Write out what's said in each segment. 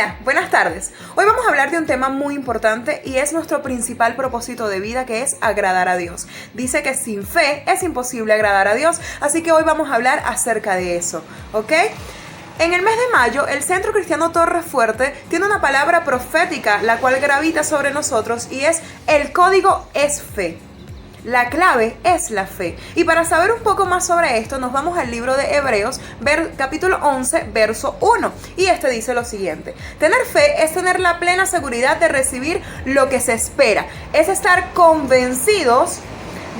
Hola, buenas tardes. Hoy vamos a hablar de un tema muy importante y es nuestro principal propósito de vida, que es agradar a Dios. Dice que sin fe es imposible agradar a Dios, así que hoy vamos a hablar acerca de eso, ¿ok? En el mes de mayo, el Centro Cristiano Torre Fuerte tiene una palabra profética, la cual gravita sobre nosotros, y es: el código es fe. La clave es la fe. Y para saber un poco más sobre esto, nos vamos al libro de Hebreos, capítulo 11, verso 1. Y este dice lo siguiente: tener fe es tener la plena seguridad de recibir lo que se espera. Es estar convencidos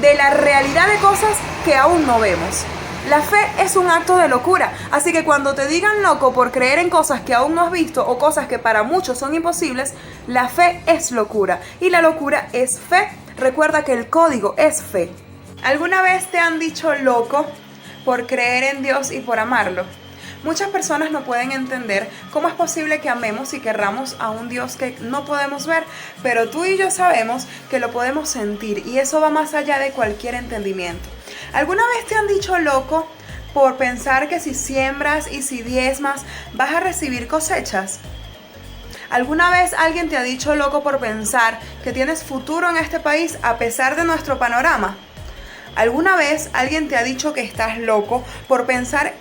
de la realidad de cosas que aún no vemos. La fe es un acto de locura, así que cuando te digan loco por creer en cosas que aún no has visto o cosas que para muchos son imposibles, la fe es locura y la locura es fe. Recuerda que el código es fe. ¿Alguna vez te han dicho loco por creer en Dios y por amarlo? Muchas personas no pueden entender cómo es posible que amemos y querramos a un Dios que no podemos ver, pero tú y yo sabemos que lo podemos sentir, y eso va más allá de cualquier entendimiento. ¿Alguna vez te han dicho loco por pensar que si siembras y si diezmas vas a recibir cosechas? ¿Alguna vez alguien te ha dicho loco por pensar que tienes futuro en este país a pesar de nuestro panorama? ¿Alguna vez alguien te ha dicho que estás loco por pensar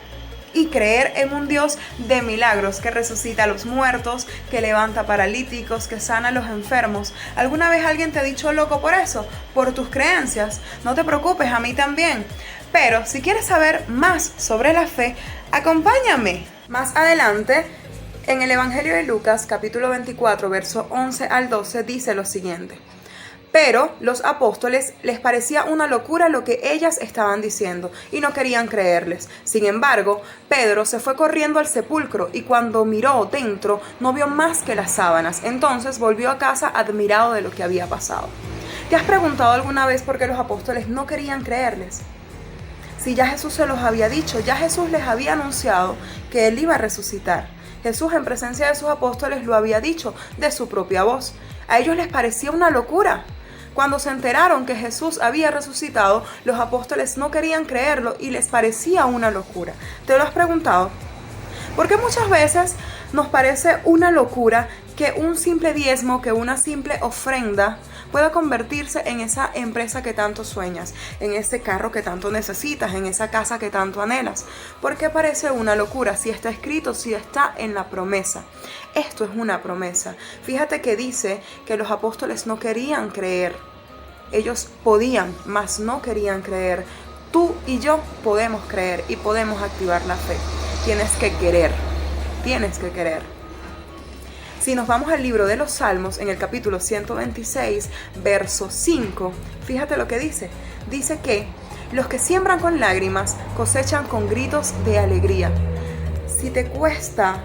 y creer en un Dios de milagros, que resucita a los muertos, que levanta paralíticos, que sana a los enfermos? ¿Alguna vez alguien te ha dicho loco por eso, por tus creencias? No te preocupes, a mí también. Pero si quieres saber más sobre la fe, acompáñame. Más adelante, en el Evangelio de Lucas, capítulo 24, verso 11 al 12, dice lo siguiente: pero los apóstoles les parecía una locura lo que ellas estaban diciendo y no querían creerles. Sin embargo, Pedro se fue corriendo al sepulcro y cuando miró dentro no vio más que las sábanas. Entonces volvió a casa admirado de lo que había pasado. ¿Te has preguntado alguna vez por qué los apóstoles no querían creerles? Si ya Jesús se los había dicho, ya Jesús les había anunciado que Él iba a resucitar. Jesús, en presencia de sus apóstoles, lo había dicho de su propia voz. A ellos les parecía una locura. Cuando se enteraron que Jesús había resucitado, los apóstoles no querían creerlo y les parecía una locura. ¿Te lo has preguntado? Porque muchas veces nos parece una locura que un simple diezmo, que una simple ofrenda pueda convertirse en esa empresa que tanto sueñas, en ese carro que tanto necesitas, en esa casa que tanto anhelas. ¿Por qué parece una locura? Si está escrito, si está en la promesa. Esto es una promesa. Fíjate que dice que los apóstoles no querían creer. Ellos podían, mas no querían creer. Tú y yo podemos creer y podemos activar la fe. Tienes que querer. Tienes que querer. Si nos vamos al libro de los Salmos, en el capítulo 126, verso 5, fíjate lo que dice. Dice que los que siembran con lágrimas cosechan con gritos de alegría. Si te cuesta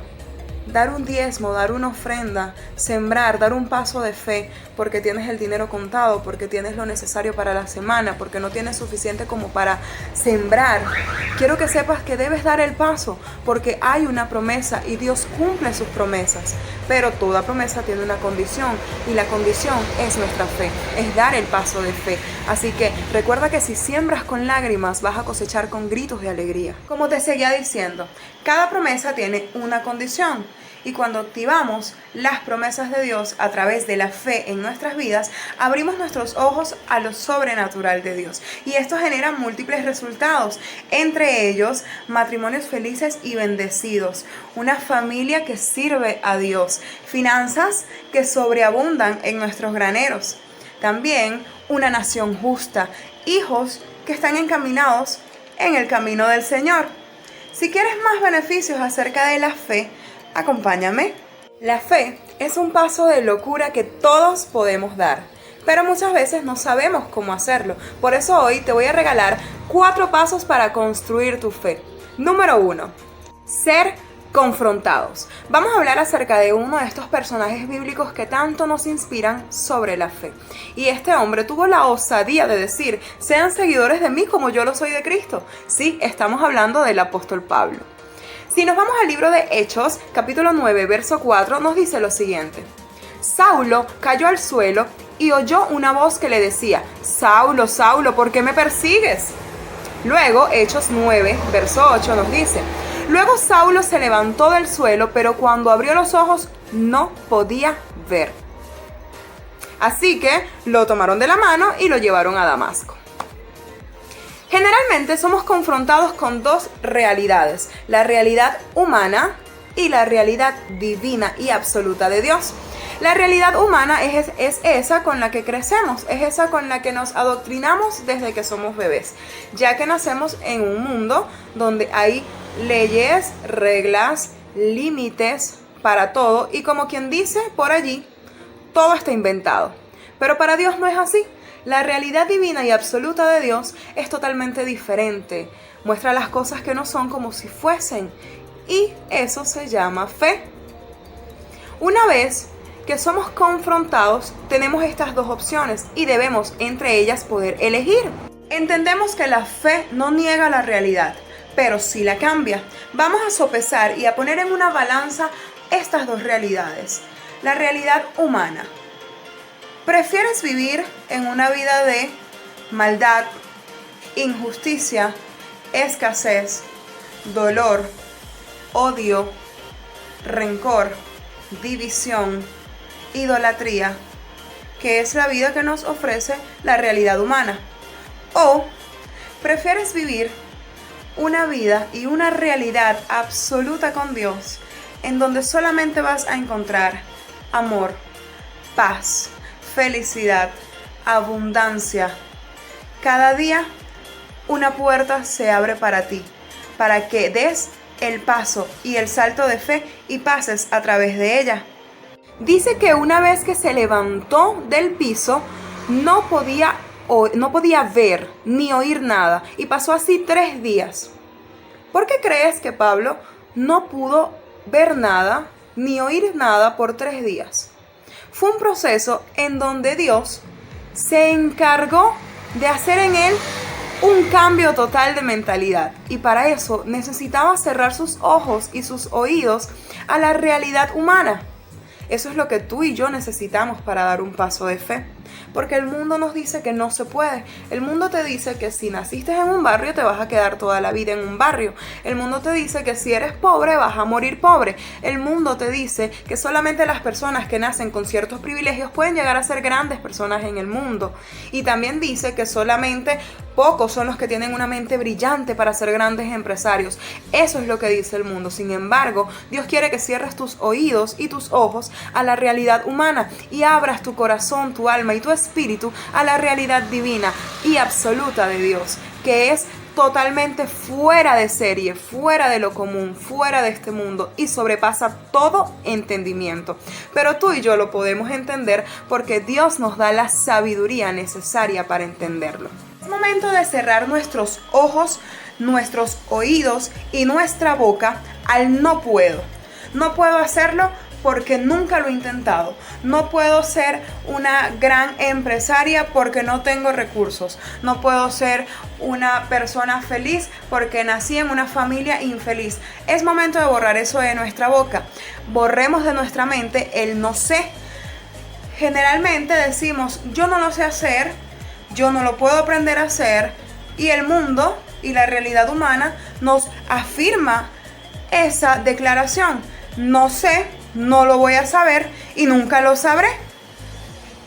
dar un diezmo, dar una ofrenda, sembrar, dar un paso de fe, porque tienes el dinero contado, porque tienes lo necesario para la semana, porque no tienes suficiente como para sembrar, quiero que sepas que debes dar el paso, porque hay una promesa y Dios cumple sus promesas. Pero toda promesa tiene una condición, y la condición es nuestra fe, es dar el paso de fe. Así que recuerda que si siembras con lágrimas, vas a cosechar con gritos de alegría. Como te seguía diciendo, cada promesa tiene una condición. Y cuando activamos las promesas de Dios a través de la fe en nuestras vidas, abrimos nuestros ojos a lo sobrenatural de Dios. Y esto genera múltiples resultados, entre ellos matrimonios felices y bendecidos, una familia que sirve a Dios, finanzas que sobreabundan en nuestros graneros, también una nación justa, hijos que están encaminados en el camino del Señor. Si quieres más beneficios acerca de la fe, acompáñame. La fe es un paso de locura que todos podemos dar, pero muchas veces no sabemos cómo hacerlo. Por eso hoy te voy a regalar 4 pasos para construir tu fe. Número 1. Ser confrontados. Vamos a hablar acerca de uno de estos personajes bíblicos que tanto nos inspiran sobre la fe. Y este hombre tuvo la osadía de decir: sean seguidores de mí como yo lo soy de Cristo. Sí, estamos hablando del apóstol Pablo. Si nos vamos al libro de Hechos, capítulo 9, verso 4, nos dice lo siguiente: Saulo cayó al suelo y oyó una voz que le decía: Saulo, Saulo, ¿por qué me persigues? Luego, Hechos 9, verso 8 nos dice: Luego Saulo se levantó del suelo, pero cuando abrió los ojos no podía ver. Así que lo tomaron de la mano y lo llevaron a Damasco. Generalmente somos confrontados con dos realidades, la realidad humana y la realidad divina y absoluta de Dios. La realidad humana es esa con la que crecemos, es esa con la que nos adoctrinamos desde que somos bebés, ya que nacemos en un mundo donde hay leyes, reglas, límites para todo y como quien dice por allí, todo está inventado. Pero para Dios no es así. La realidad divina y absoluta de Dios es totalmente diferente. Muestra las cosas que no son como si fuesen. Y eso se llama fe. Una vez que somos confrontados, tenemos estas dos opciones y debemos entre ellas poder elegir. Entendemos que la fe no niega la realidad, pero sí la cambia. Vamos a sopesar y a poner en una balanza estas dos realidades. La realidad humana. ¿Prefieres vivir en una vida de maldad, injusticia, escasez, dolor, odio, rencor, división, idolatría, que es la vida que nos ofrece la realidad humana? ¿O prefieres vivir una vida y una realidad absoluta con Dios, en donde solamente vas a encontrar amor, paz, felicidad, abundancia? Cada día una puerta se abre para ti, para que des el paso y el salto de fe y pases a través de ella. Dice que una vez que se levantó del piso, no podía ver ni oír nada y pasó así 3 días. ¿Por qué crees que Pablo no pudo ver nada ni oír nada por 3 días? Fue un proceso en donde Dios se encargó de hacer en él un cambio total de mentalidad. Y para eso necesitaba cerrar sus ojos y sus oídos a la realidad humana. Eso es lo que tú y yo necesitamos para dar un paso de fe. Porque el mundo nos dice que no se puede. El mundo te dice que si naciste en un barrio te vas a quedar toda la vida en un barrio. El mundo te dice que si eres pobre vas a morir pobre. El mundo te dice que solamente las personas que nacen con ciertos privilegios pueden llegar a ser grandes personas en el mundo. Y también dice que solamente pocos son los que tienen una mente brillante para ser grandes empresarios. Eso es lo que dice el mundo. Sin embargo, Dios quiere que cierres tus oídos y tus ojos a la realidad humana y abras tu corazón, tu alma y tu espíritu a la realidad divina y absoluta de Dios, que es totalmente fuera de serie, fuera de lo común, fuera de este mundo y sobrepasa todo entendimiento. Pero tú y yo lo podemos entender porque Dios nos da la sabiduría necesaria para entenderlo. Es momento de cerrar nuestros ojos, nuestros oídos y nuestra boca al no puedo. No puedo hacerlo porque nunca lo he intentado. No puedo ser una gran empresaria porque no tengo recursos. No puedo ser una persona feliz porque nací en una familia infeliz. Es momento de borrar eso de nuestra boca. Borremos de nuestra mente el no sé. Generalmente decimos, yo no lo sé hacer, yo no lo puedo aprender a hacer, y el mundo y la realidad humana nos afirma esa declaración. No sé, no lo voy a saber y nunca lo sabré.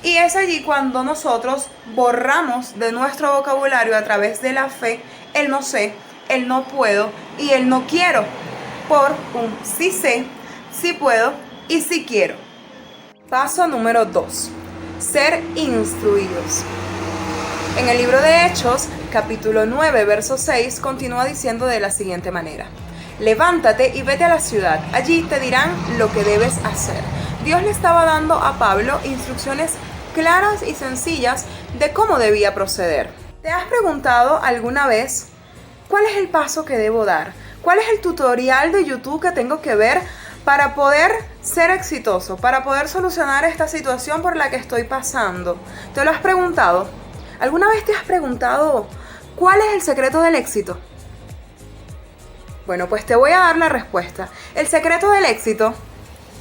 Y es allí cuando nosotros borramos de nuestro vocabulario a través de la fe el no sé, el no puedo y el no quiero, por un sí sé, sí puedo y sí quiero. Paso número 2. Ser instruidos. En el libro de Hechos, capítulo 9, verso 6, continúa diciendo de la siguiente manera: levántate y vete a la ciudad, allí te dirán lo que debes hacer. Dios le estaba dando a Pablo instrucciones claras y sencillas de cómo debía proceder. ¿Te has preguntado alguna vez cuál es el paso que debo dar? ¿Cuál es el tutorial de YouTube que tengo que ver para poder ser exitoso, para poder solucionar esta situación por la que estoy pasando? ¿Te lo has preguntado? ¿Alguna vez te has preguntado cuál es el secreto del éxito? Bueno, pues te voy a dar la respuesta. El secreto del éxito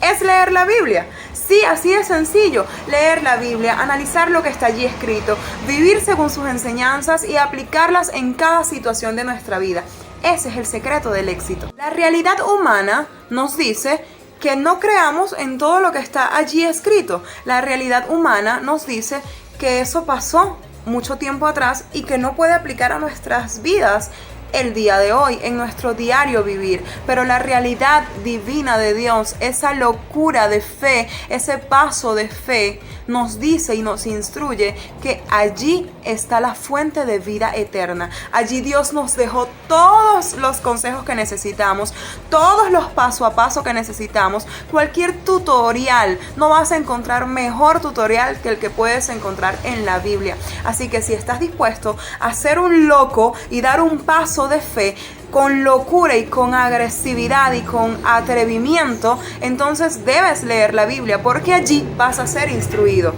es leer la Biblia. Sí, así de sencillo. Leer la Biblia, analizar lo que está allí escrito, vivir según sus enseñanzas y aplicarlas en cada situación de nuestra vida. Ese es el secreto del éxito. La realidad humana nos dice que no creamos en todo lo que está allí escrito. La realidad humana nos dice que eso pasó mucho tiempo atrás y que no puede aplicar a nuestras vidas el día de hoy, en nuestro diario vivir. Pero la realidad divina de Dios, esa locura de fe, ese paso de fe, nos dice y nos instruye que allí está la fuente de vida eterna. Allí Dios nos dejó todos los consejos que necesitamos, todos los paso a paso que necesitamos. Cualquier tutorial, no vas a encontrar mejor tutorial que el que puedes encontrar en la Biblia. Así que si estás dispuesto a ser un loco y dar un paso de fe con locura y con agresividad y con atrevimiento, entonces debes leer la Biblia, porque allí vas a ser instruido.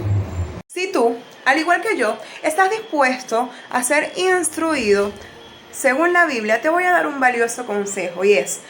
Si tú, al igual que yo, estás dispuesto a ser instruido según la Biblia, te voy a dar un valioso consejo, y es: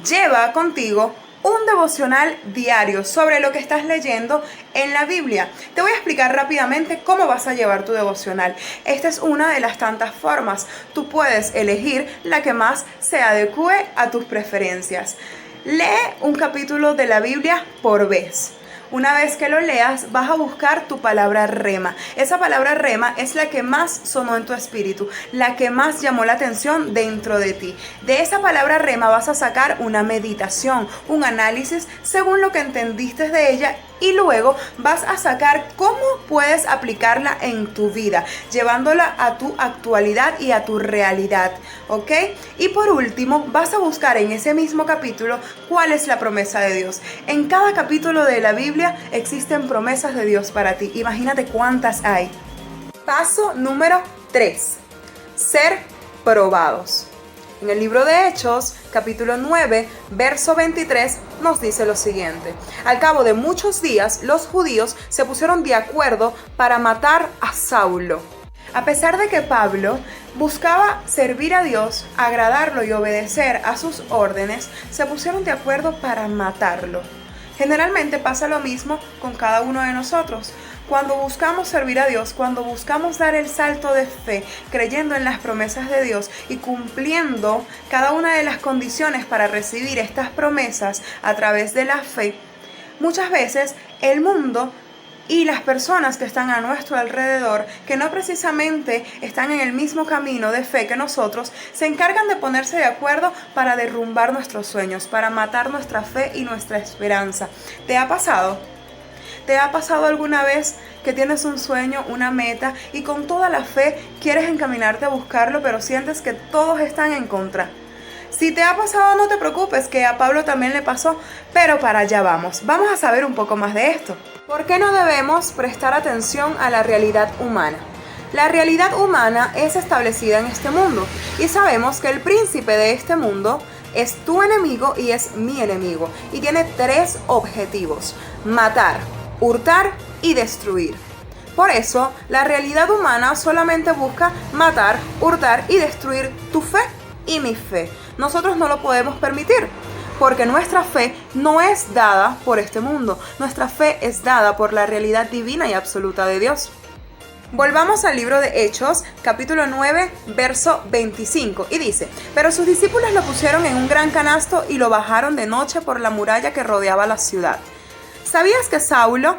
lleva contigo un devocional diario sobre lo que estás leyendo en la Biblia. Te voy a explicar rápidamente cómo vas a llevar tu devocional. Esta es una de las tantas formas. Tú puedes elegir la que más se adecue a tus preferencias. Lee un capítulo de la Biblia por vez. Una vez que lo leas, vas a buscar tu palabra rema. Esa palabra rema es la que más sonó en tu espíritu, la que más llamó la atención dentro de ti. De esa palabra rema vas a sacar una meditación, un análisis según lo que entendiste de ella, y luego vas a sacar cómo puedes aplicarla en tu vida, llevándola a tu actualidad y a tu realidad, ¿ok? Y por último, vas a buscar en ese mismo capítulo cuál es la promesa de Dios. En cada capítulo de la Biblia existen promesas de Dios para ti. Imagínate cuántas hay. Paso número 3. Ser probados. En el libro de Hechos, capítulo 9, verso 23, nos dice lo siguiente: al cabo de muchos días, los judíos se pusieron de acuerdo para matar a Saulo. A pesar de que Pablo buscaba servir a Dios, agradarlo y obedecer a sus órdenes, se pusieron de acuerdo para matarlo. Generalmente pasa lo mismo con cada uno de nosotros. Cuando buscamos servir a Dios, cuando buscamos dar el salto de fe, creyendo en las promesas de Dios y cumpliendo cada una de las condiciones para recibir estas promesas a través de la fe, muchas veces el mundo y las personas que están a nuestro alrededor, que no precisamente están en el mismo camino de fe que nosotros, se encargan de ponerse de acuerdo para derrumbar nuestros sueños, para matar nuestra fe y nuestra esperanza. ¿Te ha pasado? ¿Te ha pasado alguna vez que tienes un sueño, una meta, y con toda la fe quieres encaminarte a buscarlo, pero sientes que todos están en contra? Si te ha pasado, no te preocupes, que a Pablo también le pasó, pero para allá vamos. Vamos a saber un poco más de esto. ¿Por qué no debemos prestar atención a la realidad humana? La realidad humana es establecida en este mundo, y sabemos que el príncipe de este mundo es tu enemigo y es mi enemigo, y tiene 3 objetivos: matar, hurtar y destruir. Por eso, la realidad humana solamente busca matar, hurtar y destruir tu fe y mi fe. Nosotros no lo podemos permitir, porque nuestra fe no es dada por este mundo. Nuestra fe es dada por la realidad divina y absoluta de Dios. Volvamos al libro de Hechos, capítulo 9, verso 25, y dice: pero sus discípulos lo pusieron en un gran canasto y lo bajaron de noche por la muralla que rodeaba la ciudad. ¿Sabías que Saulo,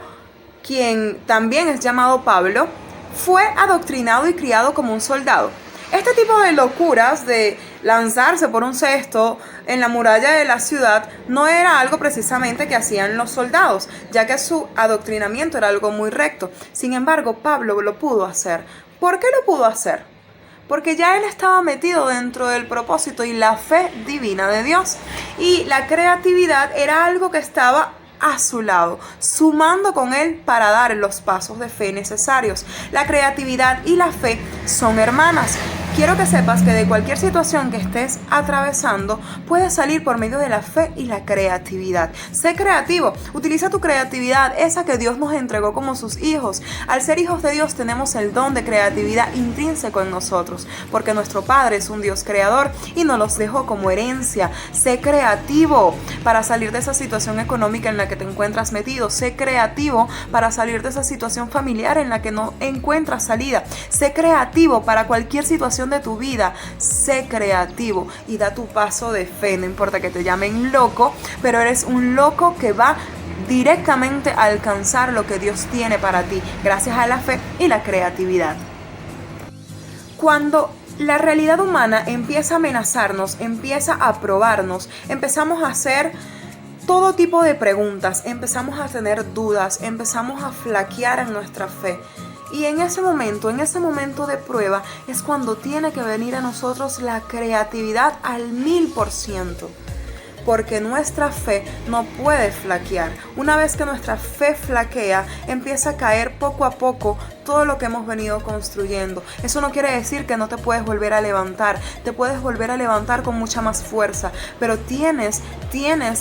quien también es llamado Pablo, fue adoctrinado y criado como un soldado? Este tipo de locuras de lanzarse por un cesto en la muralla de la ciudad no era algo precisamente que hacían los soldados, ya que su adoctrinamiento era algo muy recto. Sin embargo, Pablo lo pudo hacer. ¿Por qué lo pudo hacer? Porque ya él estaba metido dentro del propósito y la fe divina de Dios. Y la creatividad era algo que estaba a su lado, sumando con él para dar los pasos de fe necesarios. La creatividad y la fe son hermanas. Quiero que sepas que de cualquier situación que estés atravesando, puedes salir por medio de la fe y la creatividad. Sé creativo, utiliza tu creatividad, esa que Dios nos entregó como sus hijos. Al ser hijos de Dios tenemos el don de creatividad intrínseco en nosotros, porque nuestro Padre es un Dios creador y nos los dejó como herencia. Sé creativo para salir de esa situación económica en la que te encuentras metido. Sé creativo para salir de esa situación familiar en la que no encuentras salida. Sé creativo para cualquier situación de tu vida, sé creativo y da tu paso de fe. No importa que te llamen loco, pero eres un loco que va directamente a alcanzar lo que Dios tiene para ti, gracias a la fe y la creatividad. Cuando la realidad humana empieza a amenazarnos, empieza a probarnos, empezamos a hacer todo tipo de preguntas, empezamos a tener dudas, empezamos a flaquear en nuestra fe. Y en ese momento de prueba, es cuando tiene que venir a nosotros la creatividad al 1000%. Porque nuestra fe no puede flaquear. Una vez que nuestra fe flaquea, empieza a caer poco a poco todo lo que hemos venido construyendo. Eso no quiere decir que no te puedes volver a levantar. Te puedes volver a levantar con mucha más fuerza. Pero tienes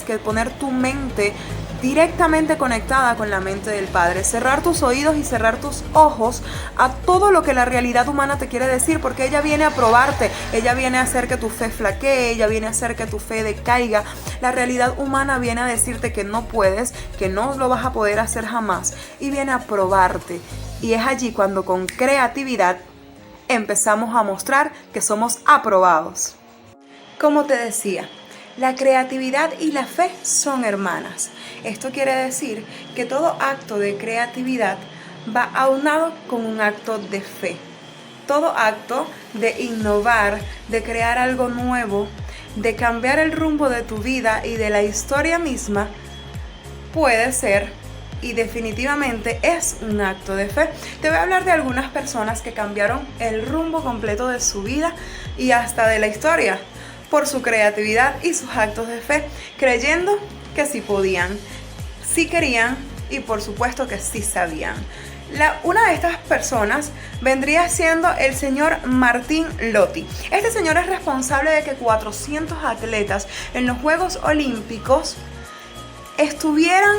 que poner tu mente directamente conectada con la mente del Padre. Cerrar tus oídos y cerrar tus ojos a todo lo que la realidad humana te quiere decir, porque ella viene a probarte, ella viene a hacer que tu fe flaquee, ella viene a hacer que tu fe decaiga. La realidad humana viene a decirte que no puedes, que no lo vas a poder hacer jamás, y viene a probarte. Y es allí cuando con creatividad empezamos a mostrar que somos aprobados. Como te decía, la creatividad y la fe son hermanas. Esto quiere decir que todo acto de creatividad va aunado con un acto de fe. Todo acto de innovar, de crear algo nuevo, de cambiar el rumbo de tu vida y de la historia misma, puede ser y definitivamente es un acto de fe. Te voy a hablar de algunas personas que cambiaron el rumbo completo de su vida y hasta de la historia por su creatividad y sus actos de fe, creyendo que sí podían, sí querían y por supuesto que sí sabían. Una de estas personas vendría siendo el señor Martín Lotti. Este señor es responsable de que 400 atletas en los Juegos Olímpicos estuvieran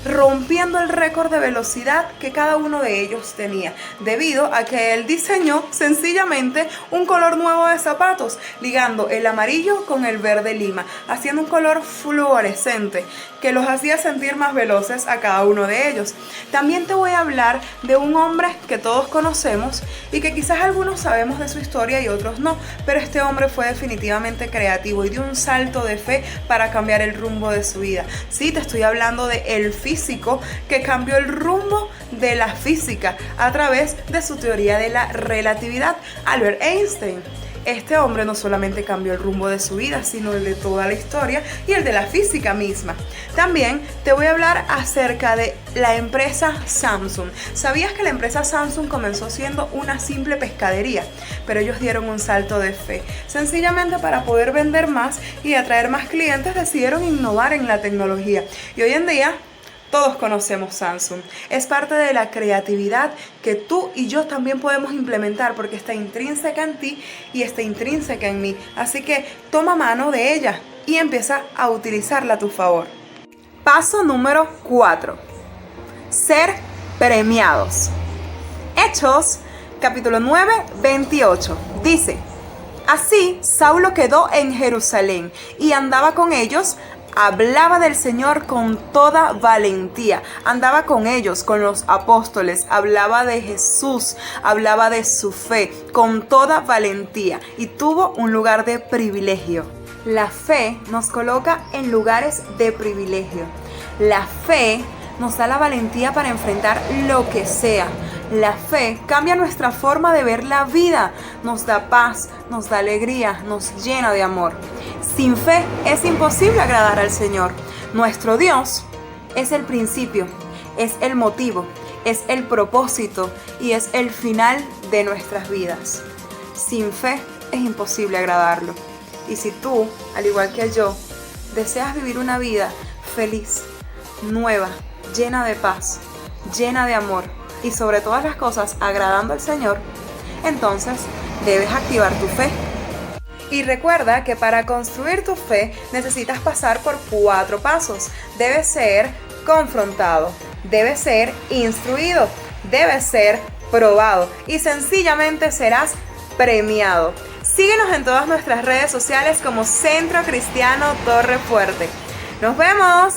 rompiendo el récord de velocidad que cada uno de ellos tenía, debido a que él diseñó sencillamente un color nuevo de zapatos, ligando el amarillo con el verde lima, haciendo un color fluorescente que los hacía sentir más veloces a cada uno de ellos. También te voy a hablar de un hombre que todos conocemos y que quizás algunos sabemos de su historia y otros no, pero este hombre fue definitivamente creativo y dio un salto de fe para cambiar el rumbo de su vida. Sí, te estoy hablando de el físico que cambió el rumbo de la física a través de su teoría de la relatividad, Albert Einstein. Este hombre no solamente cambió el rumbo de su vida, sino el de toda la historia y el de la física misma. También te voy a hablar acerca de la empresa Samsung. ¿Sabías que la empresa Samsung comenzó siendo una simple pescadería? Pero ellos dieron un salto de fe. Sencillamente para poder vender más y atraer más clientes decidieron innovar en la tecnología. Y hoy en día todos conocemos Samsung. Es parte de la creatividad que tú y yo también podemos implementar porque está intrínseca en ti y está intrínseca en mí. Así que toma mano de ella y empieza a utilizarla a tu favor. Paso número 4. Ser premiados. Hechos, capítulo 9, 28. Dice: así Saulo quedó en Jerusalén y andaba con ellos. Hablaba del Señor con toda valentía, andaba con ellos, con los apóstoles, hablaba de Jesús, hablaba de su fe, con toda valentía y tuvo un lugar de privilegio. La fe nos coloca en lugares de privilegio. La fe nos da la valentía para enfrentar lo que sea. La fe cambia nuestra forma de ver la vida, nos da paz, nos da alegría, nos llena de amor. Sin fe es imposible agradar al Señor. Nuestro Dios es el principio, es el motivo, es el propósito y es el final de nuestras vidas. Sin fe es imposible agradarlo. Y si tú, al igual que yo, deseas vivir una vida feliz, nueva, llena de paz, llena de amor y sobre todas las cosas agradando al Señor, entonces debes activar tu fe. Y recuerda que para construir tu fe necesitas pasar por 4 pasos. Debes ser confrontado, debes ser instruido, debes ser probado y sencillamente serás premiado. Síguenos en todas nuestras redes sociales como Centro Cristiano Torre Fuerte. ¡Nos vemos!